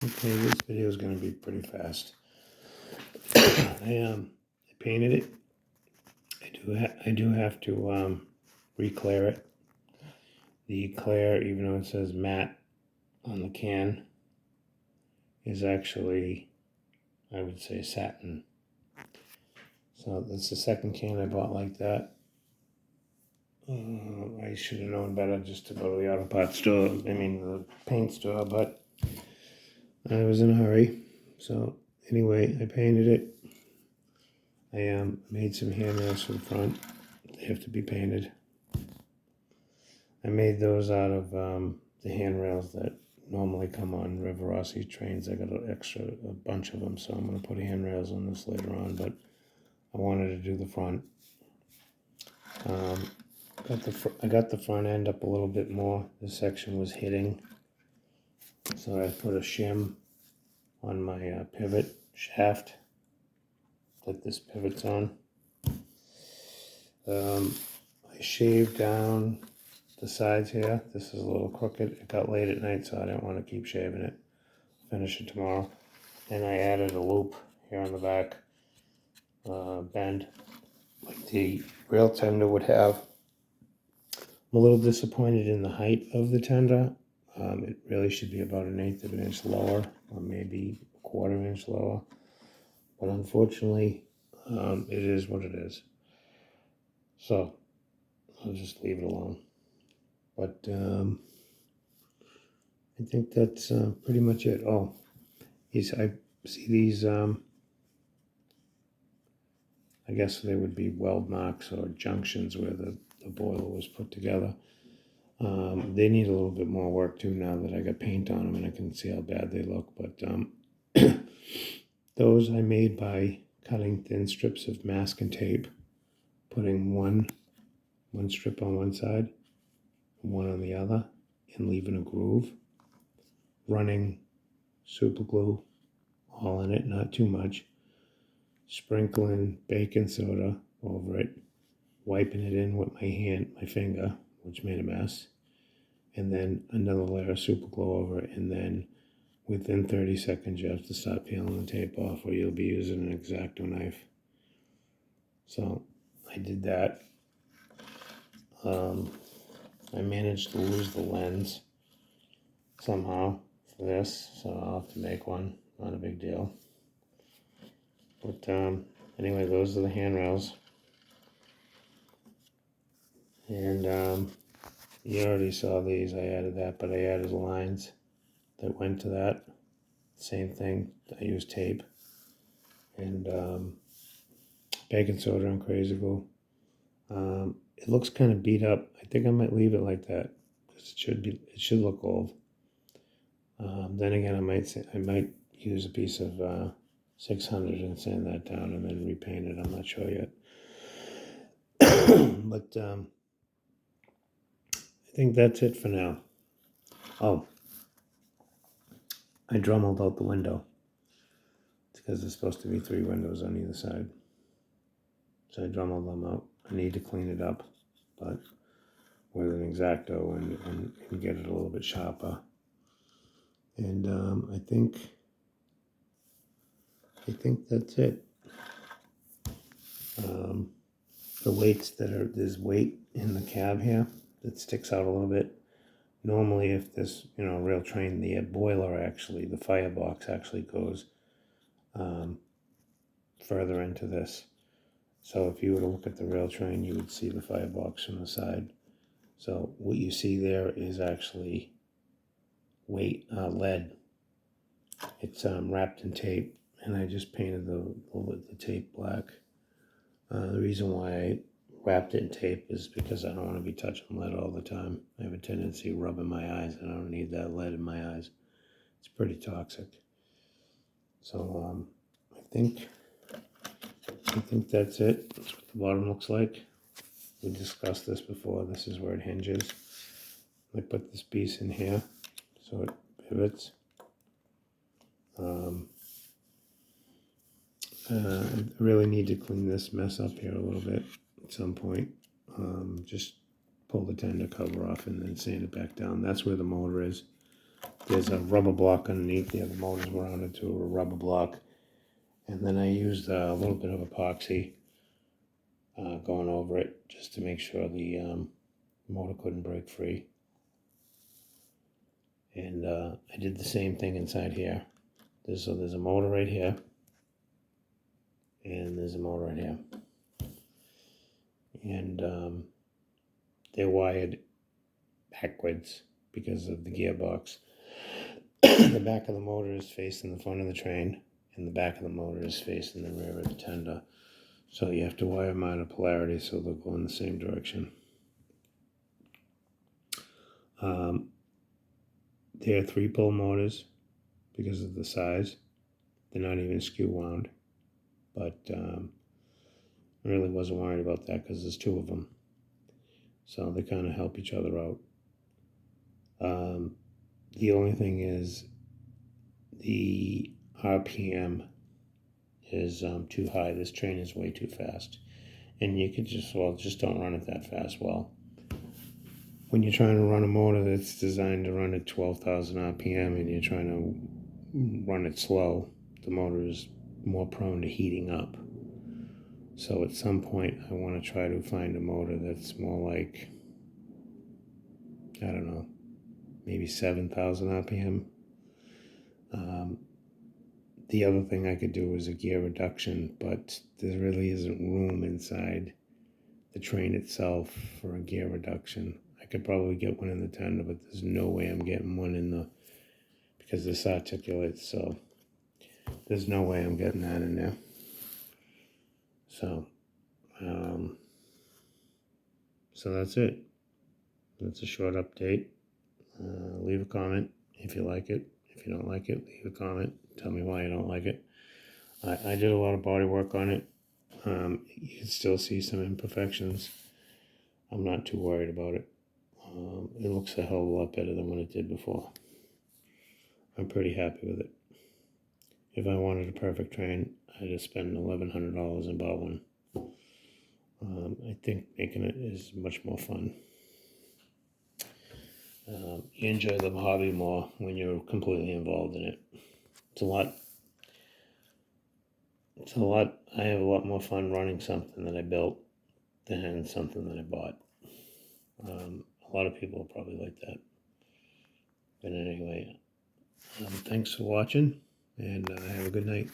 Okay, this video is going to be pretty fast. I painted it. I do have to re-clear it. The clear, even though it says matte on the can, is actually, I would say, satin. So that's the second can I bought like that. I should have known better just to go to the auto parts store, the paint store, but I was in a hurry. So anyway, I painted it. I made some handrails for the front. They have to be painted. I made those out of the handrails that normally come on rivarossi trains. I got a bunch of them, so I'm going to put handrails on this later on, but I wanted to do the front. I got the front end up a little bit more. This section was hitting, so I put a shim on my pivot shaft that this pivot's on. I shaved down the sides here. This is a little crooked. It got late at night, so I didn't want to keep shaving it. Finish it tomorrow. And I added a loop here on the back bend like the rail tender would have. I'm a little disappointed in the height of the tender. It really should be about 1/8 of an inch lower, or maybe a 1/4 inch lower. But unfortunately, it is what it is. So I'll just leave it alone. But I think that's pretty much it. Oh, I see these, I guess they would be weld marks or junctions where the boiler was put together. They need a little bit more work too now that I got paint on them and I can see how bad they look. But those I made by cutting thin strips of masking tape, putting one strip on one side, one on the other, and leaving a groove, running super glue all in it, not too much, sprinkling baking soda over it, wiping it in with my finger, which made a mess, and then another layer of super glue over it, and then within 30 seconds you have to stop peeling the tape off or you'll be using an X-Acto knife. So I did that. I managed to lose the lens somehow for this, so I'll have to make one. Not a big deal. But anyway, those are the handrails. And you already saw these. I added that, but I added lines that went to that. Same thing. I used tape and baking soda and crazy glue. It looks kind of beat up. I think I might leave it like that because it should look old. Then again, I might use a piece of 600 and sand that down and then repaint it. I'm not sure yet. But I think that's it for now. Oh, I Dremeled out the window. It's because there's supposed to be 3 windows on either side. So I Dremeled them out. I need to clean it up, but with an X-Acto and get it a little bit sharper. And I think that's it. The weights there's weight in the cab here that sticks out a little bit. Normally, if this, rail train, the boiler actually, the firebox actually goes further into this. So if you were to look at the rail train, you would see the firebox from the side. So what you see there is actually lead. It's wrapped in tape, and I just painted the tape black. The reason why I wrapped it in tape is because I don't want to be touching lead all the time. I have a tendency to rub in my eyes, and I don't need that lead in my eyes. It's pretty toxic. So I think that's it. That's what the bottom looks like. We discussed this before. This is where it hinges. I put this piece in here so it pivots. I really need to clean this mess up here a little bit at some point. Just pull the tender cover off and then sand it back down. That's where the motor is. there's a rubber block underneath there. The motors were mounted to a rubber block. And then I used a little bit of epoxy going over it just to make sure the motor couldn't break free. And I did the same thing inside here. So there's a motor right here. And there's a motor right here. And they're wired backwards because of the gearbox. The back of the motor is facing the front of the train, and the back of the motor is facing the rear of the tender. So you have to wire them out of polarity so they'll go in the same direction. They're 3-pole motors because of the size. They're not even skew wound, but I really wasn't worried about that because there's 2 of them. So they kind of help each other out. The only thing is the RPM is too high. This train is way too fast. And you could just don't run it that fast. Well, when you're trying to run a motor that's designed to run at 12,000 RPM and you're trying to run it slow, the motor is more prone to heating up. So at some point, I want to try to find a motor that's more like, I don't know, maybe 7,000 RPM. The other thing I could do is a gear reduction, but there really isn't room inside the train itself for a gear reduction. I could probably get one in the tender, but there's no way I'm getting one in the, because this articulates, so there's no way I'm getting that in there. So, so that's it. That's a short update. Leave a comment if you like it. If you don't like it, leave a comment. Tell me why you don't like it. I did a lot of body work on it. You can still see some imperfections. I'm not too worried about it. It looks a hell of a lot better than what it did before. I'm pretty happy with it. If I wanted a perfect train, I'd just spend $1,100 and bought one. I think making it is much more fun. You enjoy the hobby more when you're completely involved in it. It's a lot. I have a lot more fun running something that I built than something that I bought. A lot of people probably like that. But anyway, thanks for watching, and have a good night.